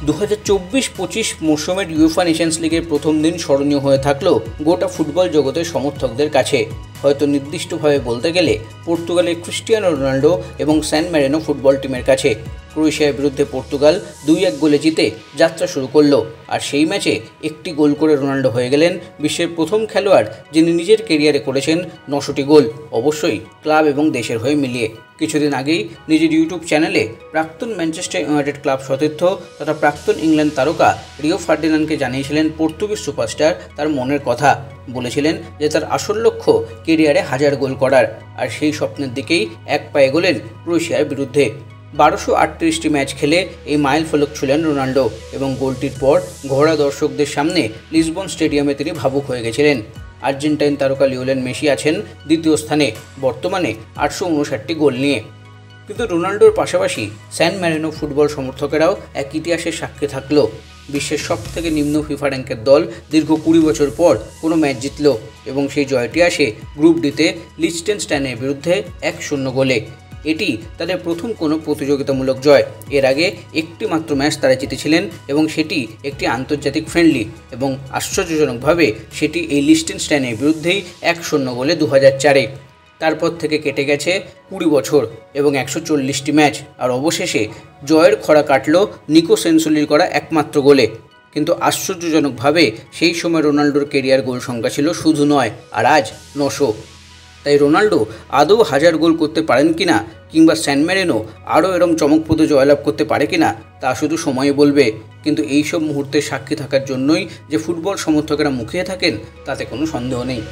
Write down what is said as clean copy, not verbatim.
2024-25 মৌসুমের UEFA Nations লিগের প্রথম দিন স্মরণীয় হয়ে থাকলেও গোটা ফুটবল জগতের সমর্থকদের কাছে হয়তো নির্দিষ্টভাবে বলতে গেলে পর্তুগালের ক্রিস্টিয়ানো রোনাল্ডো এবং স্যান ম্যারিনো ফুটবল টিমের কাছে। ক্রোয়েশিয়ার বিরুদ্ধে পর্তুগাল 2-1 গোলে জিতে যাত্রা শুরু করলো, আর সেই ম্যাচে একটি গোল করে রোনাল্ডো হয়ে গেলেন বিশ্বের প্রথম খেলোয়াড় যিনি নিজের কেরিয়ারে করেছেন 900টি গোল, অবশ্যই ক্লাব এবং দেশের হয়ে মিলিয়ে। কিছুদিন আগেই নিজের ইউটিউব চ্যানেলে প্রাক্তন ম্যানচেস্টার ইউনাইটেড ক্লাব সতীর্থ তথা প্রাক্তন ইংল্যান্ড তারকা রিও ফার্ডিনান্ডকে জানিয়েছিলেন পর্তুগিজ সুপারস্টার তার মনের কথা। বলেছিলেন যে তার আসল লক্ষ্য কেরিয়ারে 1000 গোল করার, আর সেই স্বপ্নের দিকেই এক পায়ে এগোলেন ক্রোয়েশিয়ার বিরুদ্ধে। 1238টি ম্যাচ খেলে এই মাইল ফলক ছুঁলেন রোনাল্ডো, এবং গোলটির পর ঘোড়া দর্শকদের সামনে লিসবন স্টেডিয়ামে তিনি ভাবুক হয়ে গেছিলেন। আর্জেন্টাইন তারকা লিওনেল মেসি আছেন দ্বিতীয় স্থানে, বর্তমানে 859টি গোল নিয়ে। কিন্তু রোনাল্ডোর পাশাপাশি স্যান ম্যারিনো ফুটবল সমর্থকেরাও এক ইতিহাসের সাক্ষী থাকলো। বিশ্বের সবথেকে নিম্ন ফিফা র্যাঙ্কের দল দীর্ঘ 20 বছর পর কোনো ম্যাচ জিতল, এবং সেই জয়টি আসে গ্রুপ ডিতে লিচটেনস্টাইনের বিরুদ্ধে 1-0 গোলে। এটি তাদের প্রথম কোনো প্রতিযোগিতামূলক জয়। এর আগে একটি মাত্র ম্যাচ তারা জিতেছিলেন, এবং সেটি একটি আন্তর্জাতিক ফ্রেন্ডলি, এবং আশ্চর্যজনকভাবে সেটি এই লিচটেনস্টাইনের বিরুদ্ধেই 1-0 গোলে 2004-এ। তারপর থেকে কেটে গেছে 20 বছর এবং 140টি ম্যাচ, আর অবশেষে জয়ের খরা কাটল নিকো সেন্সোলির করা একমাত্র গোলে। কিন্তু আশ্চর্যজনকভাবে সেই সময় রোনাল্ডোর কেরিয়ার গোল সংখ্যা ছিল শুধু 9, আর আজ 900। তাই রোনাল্ডো আদৌ 1000 গোল করতে পারেন কিনা, কিংবা স্যান ম্যারিনো আরও এরম চমকপ্রদ জয়লাভ করতে পারে কিনা, তা শুধু সময়ই বলবে। কিন্তু এইসব মুহূর্তের সাক্ষী থাকার জন্যই যে ফুটবল সমর্থকেরা মুখিয়ে থাকেন তাতে কোনো সন্দেহ নেই।